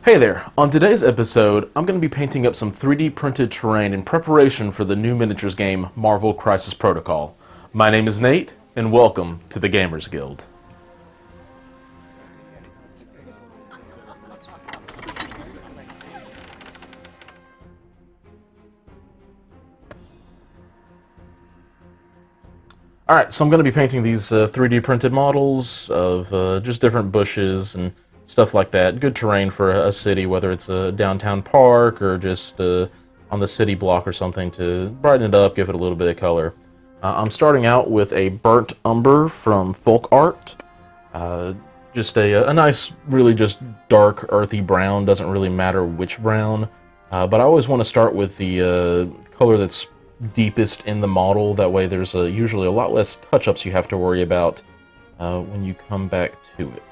Hey there! On today's episode, I'm going to be painting up some 3D printed terrain in preparation for the new miniatures game Marvel Crisis Protocol. My name is Nate, and welcome to the Gamers Guild. Alright, so I'm going to be painting these 3D printed models of just different bushes and stuff like that. Good terrain for a city, whether it's a downtown park or just on the city block or something, to brighten it up, give it a little bit of color. I'm starting out with a burnt umber from Folk Art. Just a nice, really just dark, earthy brown. Doesn't really matter which brown. But I always want to start with the color that's deepest in the model. That way there's usually a lot less touch-ups you have to worry about when you come back to it.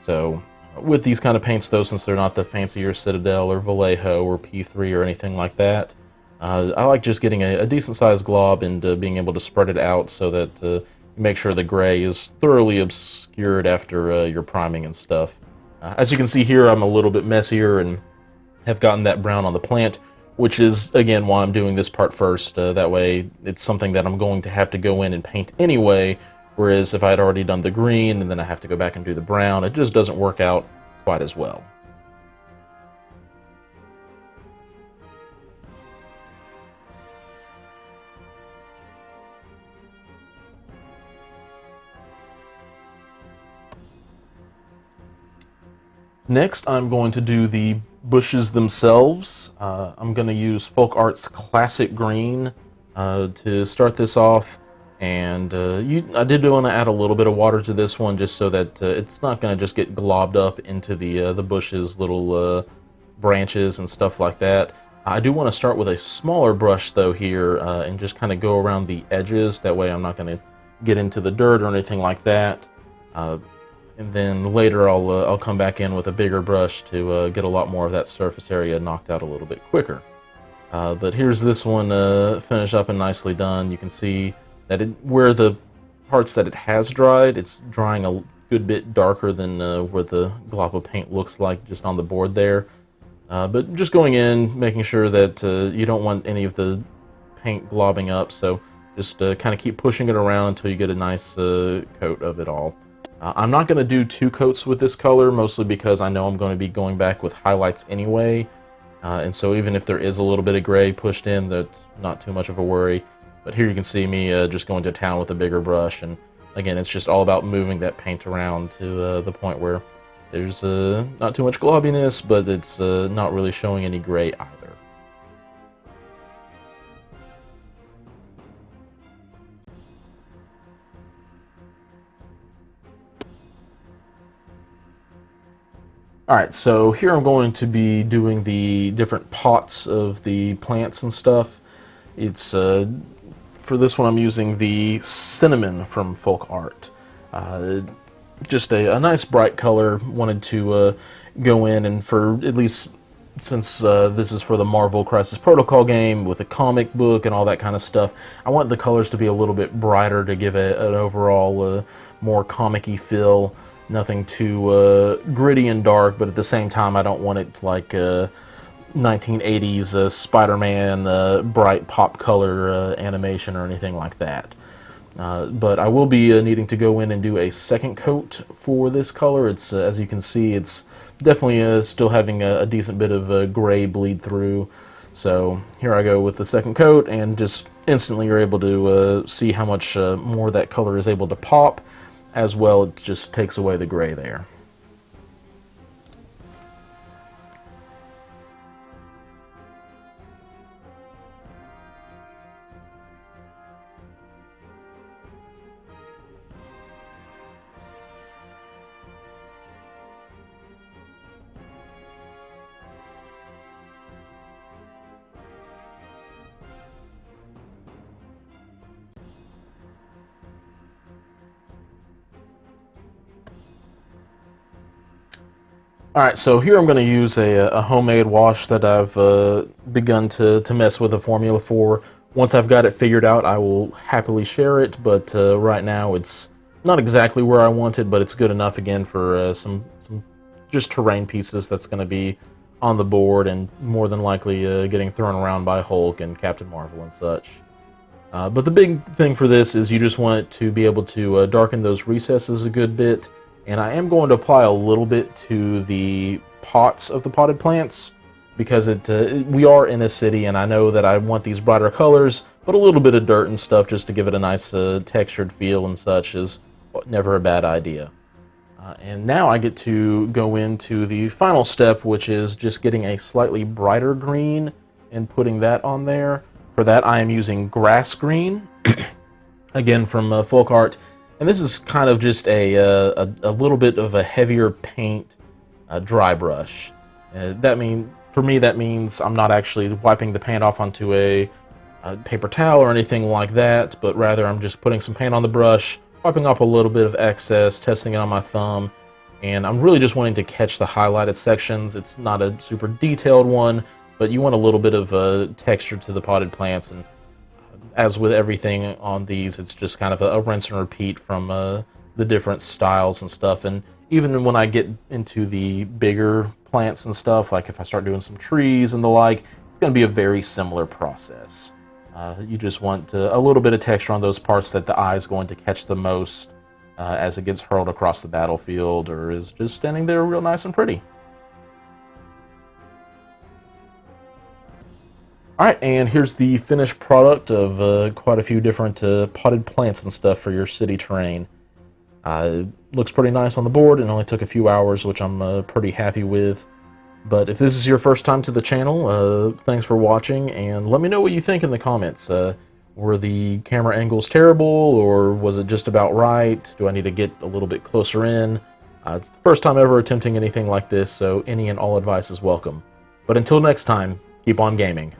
So with these kind of paints, though, since they're not the fancier Citadel or Vallejo or P3 or anything like that, I like just getting a decent-sized glob and being able to spread it out so that you make sure the gray is thoroughly obscured after your priming and stuff. As you can see here, I'm a little bit messier and have gotten that brown on the plant, which is, again, why I'm doing this part first. That way, it's something that I'm going to have to go in and paint anyway, whereas if I had already done the green and then I have to go back and do the brown, it just doesn't work out quite as well. Next, I'm going to do the bushes themselves. I'm going to use Folk Art's Classic Green to start this off. And I did want to add a little bit of water to this one just so that it's not going to just get globbed up into the bushes' little branches and stuff like that. I do want to start with a smaller brush, though, here and just kind of go around the edges. That way I'm not going to get into the dirt or anything like that. And then later I'll come back in with a bigger brush to get a lot more of that surface area knocked out a little bit quicker. But here's this one finished up and nicely done. You can see that where the parts that it has dried, it's drying a good bit darker than where the glob of paint looks like just on the board there. But just going in, making sure that you don't want any of the paint globbing up, so just kind of keep pushing it around until you get a nice coat of it all. I'm not going to do two coats with this color, mostly because I know I'm going to be going back with highlights anyway. And so even if there is a little bit of gray pushed in, that's not too much of a worry. But here you can see me just going to town with a bigger brush. And again, it's just all about moving that paint around to the point where there's not too much globbiness, but it's not really showing any gray either. Alright, so here I'm going to be doing the different pots of the plants and stuff. It's, for this one I'm using the cinnamon from Folk Art. Just a nice bright color. Wanted to go in and for, at least since this is for the Marvel Crisis Protocol game with a comic book and all that kind of stuff, I want the colors to be a little bit brighter to give it an overall more comic-y feel. Nothing too gritty and dark, but at the same time I don't want it like 1980s Spider-Man bright pop color animation or anything like that. But I will be needing to go in and do a second coat for this color. It's as you can see, it's definitely still having a decent bit of gray bleed through. So here I go with the second coat, and just instantly you're able to see how much more that color is able to pop. As well, it just takes away the gray there. Alright, so here I'm going to use a homemade wash that I've begun to mess with the formula for. Once I've got it figured out, I will happily share it, but right now it's not exactly where I want it, but it's good enough, again, for some just terrain pieces that's going to be on the board and more than likely getting thrown around by Hulk and Captain Marvel and such. But the big thing for this is you just want it to be able to darken those recesses a good bit, and I am going to apply a little bit to the pots of the potted plants, because we are in a city, and I know that I want these brighter colors, but a little bit of dirt and stuff just to give it a nice textured feel and such is never a bad idea. And now I get to go into the final step, which is just getting a slightly brighter green and putting that on there. For that, I am using grass green, again from Folk Art, and this is kind of just a little bit of a heavier paint dry brush. For me, that means I'm not actually wiping the paint off onto a paper towel or anything like that, but rather I'm just putting some paint on the brush, wiping off a little bit of excess, testing it on my thumb, and I'm really just wanting to catch the highlighted sections. It's not a super detailed one, but you want a little bit of texture to the potted plants, and as with everything on these, it's just kind of a rinse and repeat from the different styles and stuff. And even when I get into the bigger plants and stuff, like if I start doing some trees and the like, it's going to be a very similar process. You just want a little bit of texture on those parts that the eye is going to catch the most as it gets hurled across the battlefield or is just standing there real nice and pretty. Alright, and here's the finished product of quite a few different potted plants and stuff for your city terrain. Looks pretty nice on the board, and only took a few hours, which I'm pretty happy with. But if this is your first time to the channel, thanks for watching, and let me know what you think in the comments. Were the camera angles terrible, or was it just about right? Do I need to get a little bit closer in? It's the first time ever attempting anything like this, so any and all advice is welcome. But until next time, keep on gaming.